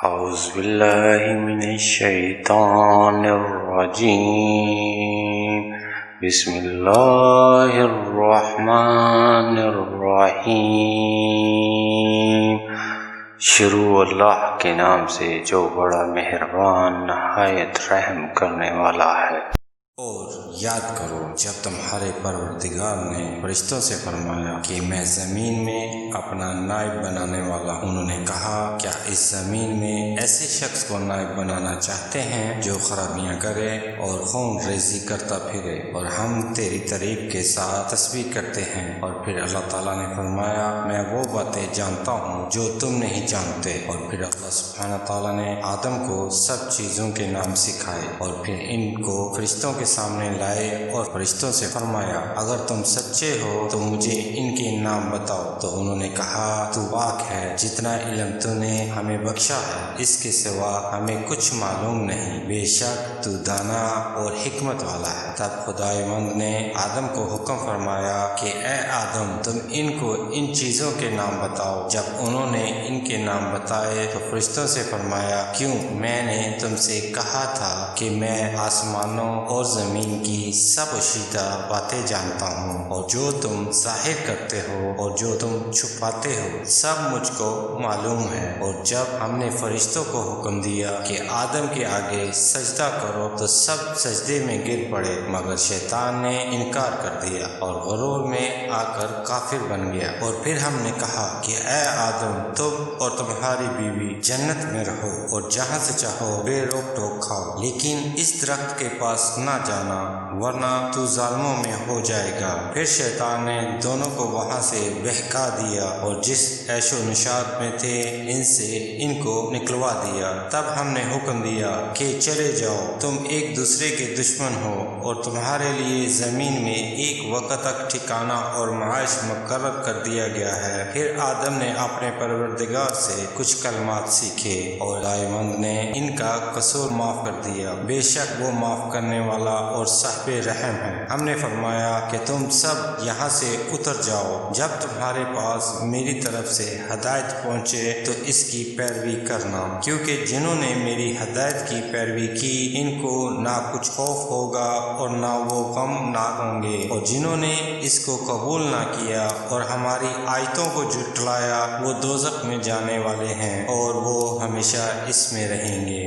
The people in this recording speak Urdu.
أعوذ بالله من الشيطان الرجيم بسم الله الرحمن الرحیم۔ شروع اللہ کے نام سے جو بڑا مہربان نہایت رحم کرنے والا ہے۔ اور یاد کرو جب تمہارے پروردگار نے فرشتوں سے فرمایا کہ میں زمین میں اپنا نائب بنانے والا ہوں۔ انہوں نے کہا کیا اس زمین میں ایسے شخص کو نائب بنانا چاہتے ہیں جو خرابیاں کرے اور خون ریزی کرتا پھرے، اور ہم تیری تعریف کے ساتھ تسبیح کرتے ہیں۔ اور پھر اللہ تعالیٰ نے فرمایا میں وہ باتیں جانتا ہوں جو تم نہیں جانتے۔ اور پھر اللہ سبحانہ تعالیٰ نے آدم کو سب چیزوں کے نام سکھائے، اور پھر ان کو فرشتوں کے سامنے لائے اور فرشتوں سے فرمایا اگر تم سچے ہو تو مجھے ان کے نام بتاؤ۔ تو انہوں نے کہا تو پاک ہے، جتنا علم تو نے ہمیں بخشا ہے اس کے سوا ہمیں کچھ معلوم نہیں، بے شک تو دانا اور حکمت والا ہے۔ تب خداوند نے آدم کو حکم فرمایا کہ اے آدم تم ان کو ان چیزوں کے نام بتاؤ۔ جب انہوں نے ان کے نام بتائے تو فرشتوں سے فرمایا کیوں، میں نے تم سے کہا تھا کہ میں آسمانوں اور زمین کی سب پوشیدہ باتیں جانتا ہوں، اور جو تم ظاہر کرتے ہو اور جو تم چھپاتے ہو سب مجھ کو معلوم ہے۔ اور جب ہم نے فرشتوں کو حکم دیا کہ آدم کے آگے سجدہ کرو تو سب سجدے میں گر پڑے، مگر شیطان نے انکار کر دیا اور غرور میں آ کر کافر بن گیا۔ اور پھر ہم نے کہا کہ اے آدم تم اور تمہاری بیوی جنت میں رہو اور جہاں سے چاہو بے روک ٹوک کھاؤ، لیکن اس درخت کے پاس نہ جانا ورنہ تو ظالموں میں ہو جائے گا۔ پھر شیطان نے دونوں کو وہاں سے بہکا دیا اور جس عیش و نشاط میں تھے ان سے ان کو نکلوا دیا۔ تب ہم نے حکم دیا کہ چلے جاؤ، تم ایک دوسرے کے دشمن ہو اور تمہارے لیے زمین میں ایک وقت تک ٹھکانہ اور معاش مقرر کر دیا گیا ہے۔ پھر آدم نے اپنے پروردگار سے کچھ کلمات سیکھے اور خداوند نے ان کا قصور معاف کر دیا، بے شک وہ معاف کرنے والا اور صاحب رحم ہے۔ ہم نے فرمایا کہ تم سب یہاں سے اتر جاؤ، جب تمہارے پاس میری طرف سے ہدایت پہنچے تو اس کی پیروی کرنا، کیونکہ جنہوں نے میری ہدایت کی پیروی کی ان کو نہ کچھ خوف ہوگا اور نہ وہ غمناک ہوں گے، اور جنہوں نے اس کو قبول نہ کیا اور ہماری آیتوں کو جھٹلایا وہ دوزخ میں جانے والے ہیں اور وہ ہمیشہ اس میں رہیں گے۔